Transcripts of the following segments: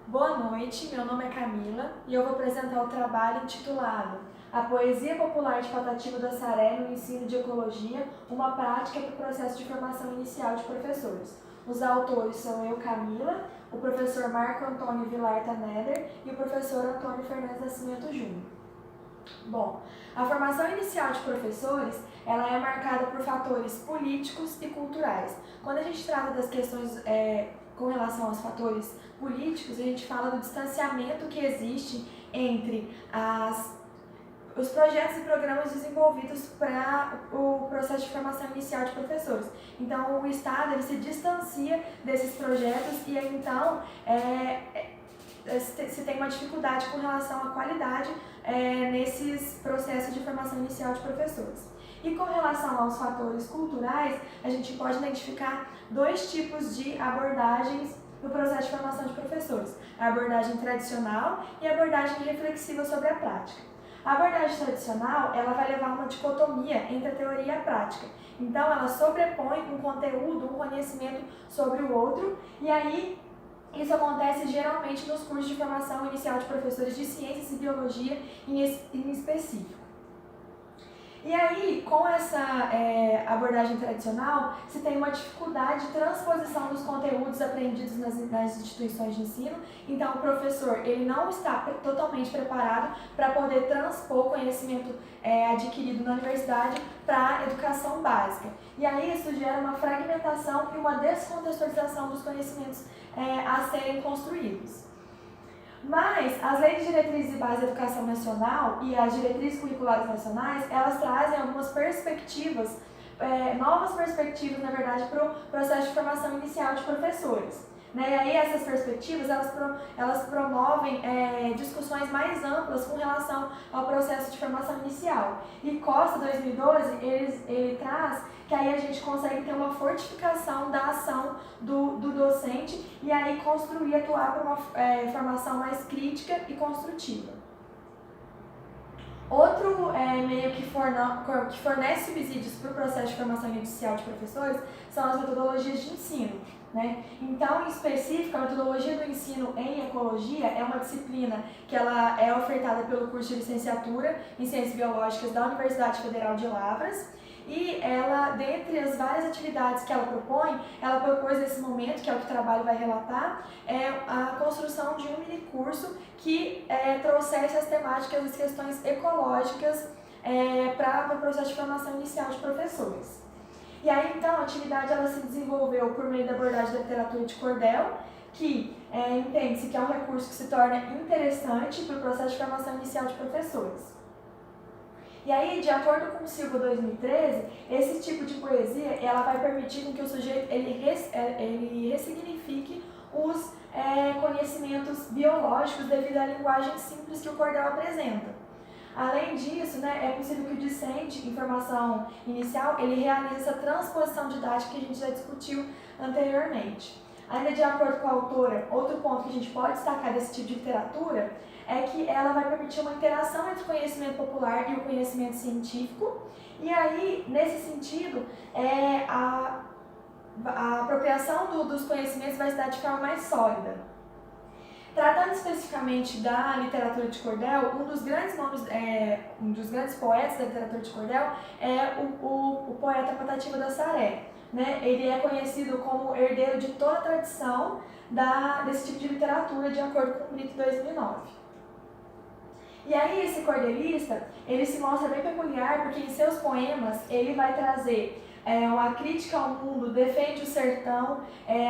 Boa noite, meu nome é Camila e eu vou apresentar o trabalho intitulado A Poesia Popular de Patativa do Assaré no Ensino de Ecologia, uma prática para o processo de formação inicial de professores. Os autores são eu, Camila, o professor Marco Antônio Vilar Taneder e o professor Antônio Fernandes Nascimento Júnior. Bom, a formação inicial de professores, ela é marcada por fatores políticos e culturais. Quando a gente trata das questões com relação aos fatores políticos, a gente fala do distanciamento que existe entre os projetos e programas desenvolvidos para o processo de formação inicial de professores. Então, o Estado ele se distancia desses projetos e aí, então, se tem uma dificuldade com relação à qualidade nesses processos de formação inicial de professores. E com relação aos fatores culturais, a gente pode identificar dois tipos de abordagens no processo de formação de professores: a abordagem tradicional e a abordagem reflexiva sobre a prática. A abordagem tradicional, ela vai levar a uma dicotomia entre a teoria e a prática. Então, ela sobrepõe um conteúdo, um conhecimento sobre o outro, e aí isso acontece geralmente nos cursos de formação inicial de professores de ciências e biologia em específico. E aí, com essa abordagem tradicional, se tem uma dificuldade de transposição dos conteúdos aprendidos nas instituições de ensino. Então, o professor ele não está totalmente preparado para poder transpor o conhecimento adquirido na universidade para a educação básica. E aí, isso gera uma fragmentação e uma descontextualização dos conhecimentos a serem construídos. Mas as leis de diretrizes e base da educação nacional e as diretrizes curriculares nacionais, elas trazem algumas perspectivas, novas perspectivas, na verdade, para o processo de formação inicial de professores. E aí essas perspectivas, elas promovem discussões mais amplas com relação ao processo de formação inicial. E Costa, 2012, ele traz que aí a gente consegue ter uma fortificação da ação do docente e aí construir, atuar para uma formação mais crítica e construtiva. Outro meio que fornece subsídios para o processo de formação inicial de professores são as metodologias de ensino. Então, em específico, a metodologia do ensino em ecologia é uma disciplina que ela é ofertada pelo curso de licenciatura em Ciências Biológicas da Universidade Federal de Lavras. E ela, dentre as várias atividades que ela propôs nesse momento, que é o que o trabalho vai relatar, a construção de um minicurso que trouxesse as temáticas, as questões ecológicas para o processo de formação inicial de professores. E aí, então, a atividade ela se desenvolveu por meio da abordagem da literatura de cordel, que entende-se que é um recurso que se torna interessante para o processo de formação inicial de professores. E aí, de acordo com o Silva 2013, esse tipo de poesia ela vai permitir que o sujeito ele ressignifique os conhecimentos biológicos devido à linguagem simples que o cordel apresenta. Além disso, é possível que o discente em formação inicial ele realize essa transposição didática que a gente já discutiu anteriormente. Ainda de acordo com a autora, outro ponto que a gente pode destacar desse tipo de literatura é que ela vai permitir uma interação entre o conhecimento popular e o conhecimento científico, e aí, nesse sentido, a apropriação dos conhecimentos vai se dar de forma mais sólida. Tratando especificamente da literatura de cordel, um dos grandes poetas da literatura de cordel é o poeta Patativa do Assaré. Ele é conhecido como herdeiro de toda a tradição desse tipo de literatura, de acordo com o Brito 2009. E aí esse cordelista, ele se mostra bem peculiar porque em seus poemas ele vai trazer uma crítica ao mundo, defende o sertão,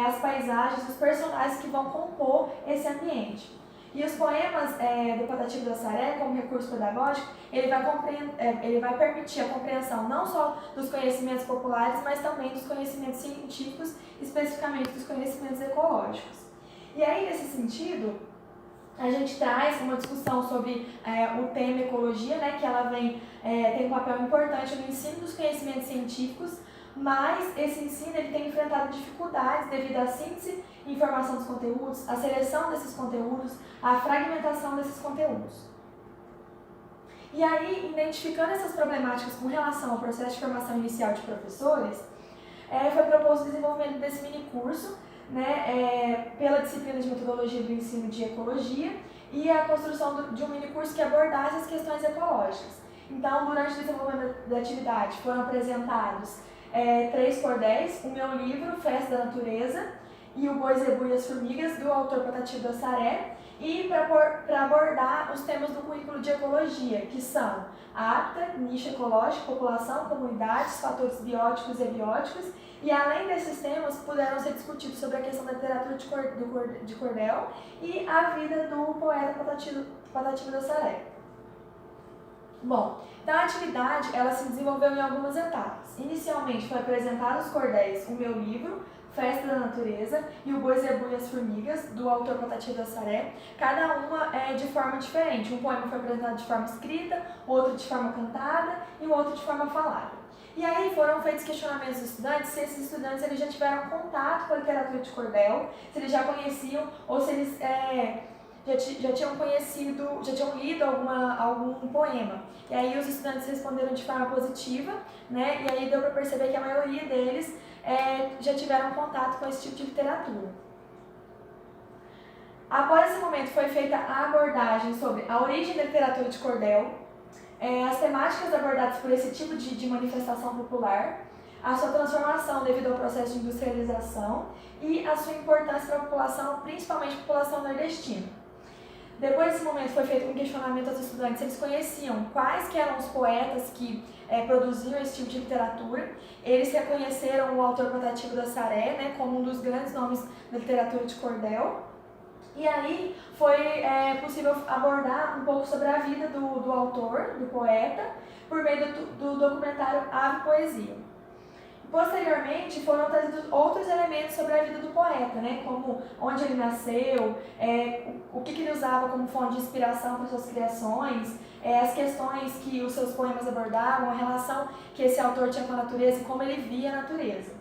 as paisagens, os personagens que vão compor esse ambiente. E os poemas do Patativa do Assaré, como recurso pedagógico, ele vai permitir a compreensão não só dos conhecimentos populares, mas também dos conhecimentos científicos, especificamente dos conhecimentos ecológicos. E aí, nesse sentido, a gente traz uma discussão sobre o tema ecologia, que ela tem um papel importante no ensino dos conhecimentos científicos, mas esse ensino ele tem enfrentado dificuldades devido à síntese e informação dos conteúdos, à seleção desses conteúdos, à fragmentação desses conteúdos. E aí, identificando essas problemáticas com relação ao processo de formação inicial de professores, foi proposto o desenvolvimento desse minicurso né, pela disciplina de metodologia do ensino de ecologia e a construção de um minicurso que abordasse as questões ecológicas. Então, durante o desenvolvimento da atividade, foram apresentados 3 cordéis, o meu livro, Festa da Natureza, e o Boi, Zebu e as Formigas, do autor Patati do Assaré, e para abordar os temas do currículo de ecologia, que são hábitat, nicho ecológico, população, comunidades, fatores bióticos e abióticos, e além desses temas, puderam ser discutidos sobre a questão da literatura de cordel e a vida do poeta Patati do Assaré. Bom, então a atividade ela se desenvolveu em algumas etapas. Inicialmente foi apresentado os cordéis, o meu livro, Festa da Natureza, e o Boi, Zebu e as Formigas, do autor Patati do Assaré, cada uma de forma diferente. Um poema foi apresentado de forma escrita, outro de forma cantada e o outro de forma falada. E aí foram feitos questionamentos dos estudantes, se esses estudantes eles já tiveram contato com a literatura de cordel, se eles já conheciam ou se eles já tinham lido algum poema. E aí os estudantes responderam de forma positiva, né? E aí deu para perceber que a maioria deles já tiveram contato com esse tipo de literatura. Após esse momento foi feita a abordagem sobre a origem da literatura de cordel, as temáticas abordadas por esse tipo de manifestação popular, a sua transformação devido ao processo de industrialização e a sua importância para a população, principalmente a população nordestina. Depois desse momento foi feito um questionamento aos estudantes se eles conheciam quais que eram os poetas que produziam esse tipo de literatura. Eles reconheceram o autor Patati do Assaré, né, como um dos grandes nomes da literatura de cordel. E aí foi possível abordar um pouco sobre a vida do autor, do poeta, por meio do documentário Ave Poesia. Posteriormente, foram trazidos outros elementos sobre a vida do poeta, né? Como onde ele nasceu, o que ele usava como fonte de inspiração para suas criações, as questões que os seus poemas abordavam, a relação que esse autor tinha com a natureza e como ele via a natureza.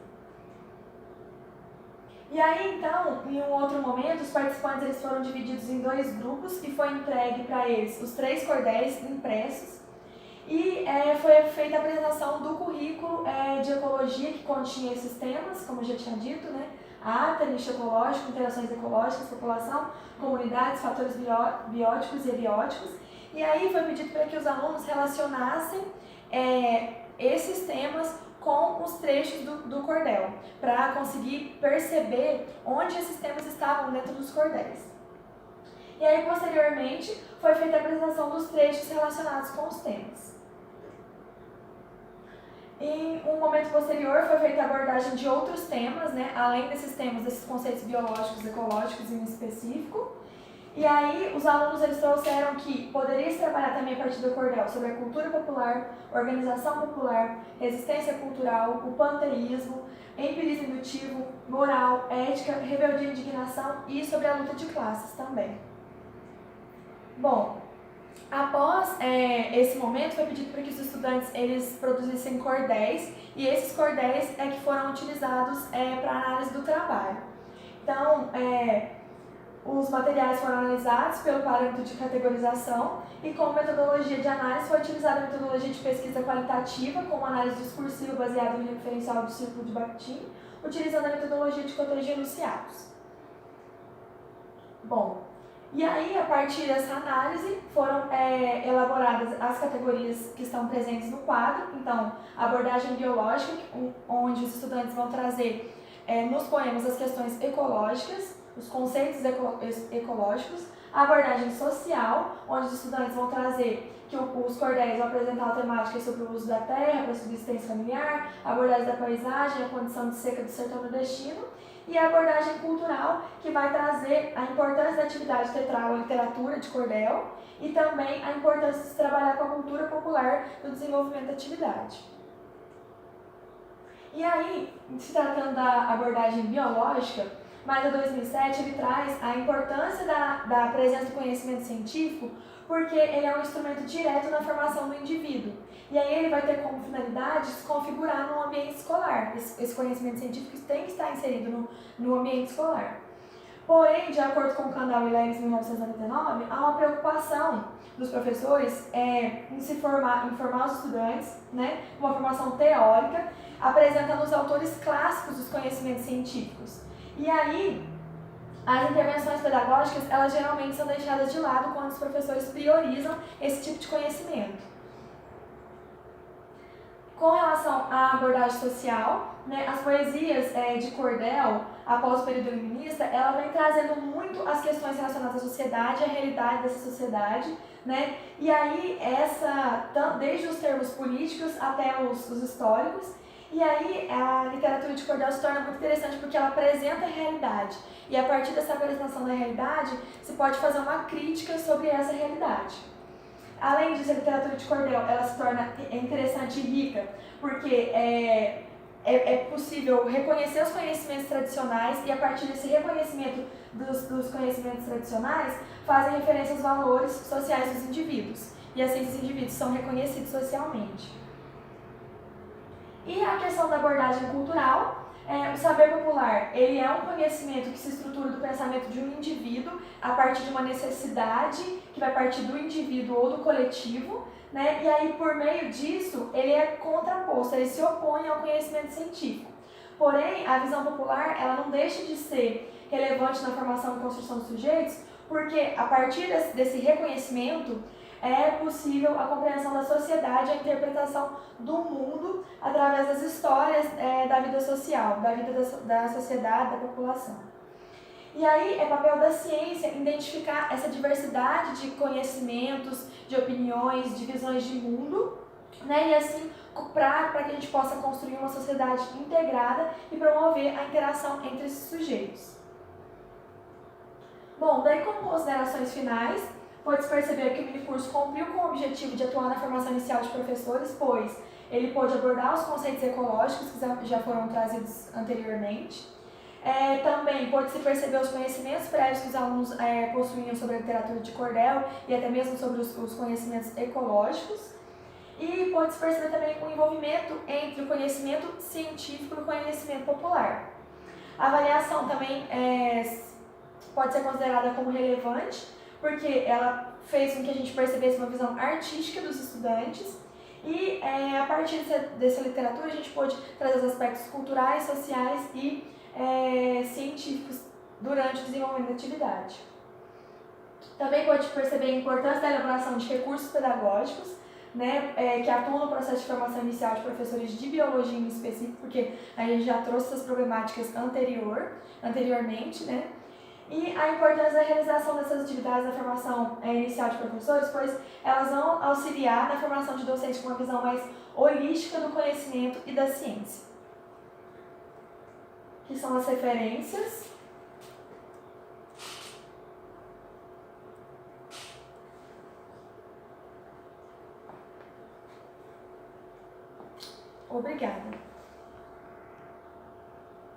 E aí, então, em um outro momento, os participantes eles foram divididos em 2 grupos e foi entregue para eles os 3 cordéis impressos. E foi feita a apresentação do currículo de ecologia que continha esses temas, como eu já tinha dito, né? Hábitat, nicho ecológico, interações ecológicas, população, comunidades, fatores bióticos e abióticos. E aí foi pedido para que os alunos relacionassem esses temas com os trechos do cordel, para conseguir perceber onde esses temas estavam dentro dos cordéis. E aí, posteriormente, foi feita a apresentação dos trechos relacionados com os temas. Em um momento posterior, foi feita a abordagem de outros temas, né, além desses temas, desses conceitos biológicos, ecológicos em específico. E aí, os alunos eles trouxeram que poderia se trabalhar também a partir do cordel sobre a cultura popular, organização popular, resistência cultural, o panteísmo, empirismo indutivo, moral, ética, rebeldia e indignação e sobre a luta de classes também. Bom, após esse momento foi pedido para que os estudantes eles produzissem cordéis e esses cordéis que foram utilizados para análise do trabalho. Então, os materiais foram analisados pelo parâmetro de categorização e como metodologia de análise foi utilizada a metodologia de pesquisa qualitativa como análise discursiva baseada no referencial do círculo de Bakhtin, utilizando a metodologia de cotejo e enunciados. Bom, e aí, a partir dessa análise, foram elaboradas as categorias que estão presentes no quadro. Então, a abordagem biológica, onde os estudantes vão trazer nos poemas as questões ecológicas, os conceitos ecológicos. A abordagem social, onde os estudantes vão trazer que os cordéis vão apresentar a temática sobre o uso da terra para a subsistência familiar, a abordagem da paisagem, a condição de seca do sertão nordestino. E a abordagem cultural, que vai trazer a importância da atividade teatral, a literatura de cordel, e também a importância de se trabalhar com a cultura popular no desenvolvimento da atividade. E aí, se tratando da abordagem biológica, Maia 2007 ele traz a importância da presença do conhecimento científico, porque ele é um instrumento direto na formação do indivíduo. E aí ele vai ter como finalidade se configurar no ambiente escolar. Esse conhecimento científico tem que estar inserido no ambiente escolar. Porém, de acordo com o Kandel e Leves, em 1999, há uma preocupação dos professores em formar os estudantes, né, uma formação teórica, apresentando os autores clássicos dos conhecimentos científicos. E aí, as intervenções pedagógicas, elas geralmente são deixadas de lado quando os professores priorizam esse tipo de conhecimento. Com relação à abordagem social, né, as poesias de cordel, após o período iluminista, ela vem trazendo muito as questões relacionadas à sociedade, à realidade dessa sociedade, né? E aí, desde os termos políticos até os históricos, e aí a literatura de cordel se torna muito interessante porque ela apresenta a realidade. E a partir dessa apresentação da realidade, se pode fazer uma crítica sobre essa realidade. Além disso, a literatura de cordel ela se torna interessante e rica, porque é possível reconhecer os conhecimentos tradicionais e, a partir desse reconhecimento dos conhecimentos tradicionais, fazem referência aos valores sociais dos indivíduos. E assim, esses indivíduos são reconhecidos socialmente. E a questão da abordagem cultural, o saber popular, ele é um conhecimento que se estrutura do pensamento de um indivíduo a partir de uma necessidade que vai partir do indivíduo ou do coletivo, né? E aí, por meio disso, ele é contraposto, ele se opõe ao conhecimento científico. Porém, a visão popular, ela não deixa de ser relevante na formação e construção dos sujeitos, porque a partir desse reconhecimento, é possível a compreensão da sociedade, a interpretação do mundo através das histórias da vida social, da vida da sociedade, da população. E aí é papel da ciência identificar essa diversidade de conhecimentos, de opiniões, de visões de mundo, né? E assim, para que a gente possa construir uma sociedade integrada e promover a interação entre esses sujeitos. Bom, daí como considerações finais, pode-se perceber que o minicurso cumpriu com o objetivo de atuar na formação inicial de professores, pois ele pôde abordar os conceitos ecológicos que já foram trazidos anteriormente. Também pode-se perceber os conhecimentos prévios que os alunos possuíam sobre a literatura de cordel e até mesmo sobre os conhecimentos ecológicos. E pode-se perceber também o envolvimento entre o conhecimento científico e o conhecimento popular. A avaliação também pode ser considerada como relevante, porque ela fez com que a gente percebesse uma visão artística dos estudantes e a partir dessa literatura a gente pôde trazer os aspectos culturais, sociais e científicos durante o desenvolvimento da atividade. Também pode perceber a importância da elaboração de recursos pedagógicos, né, que atuam no processo de formação inicial de professores de biologia em específico, porque a gente já trouxe essas problemáticas anteriormente, né? E a importância da realização dessas atividades na formação inicial de professores, pois elas vão auxiliar na formação de docentes com uma visão mais holística do conhecimento e da ciência. Que são as referências. Obrigada.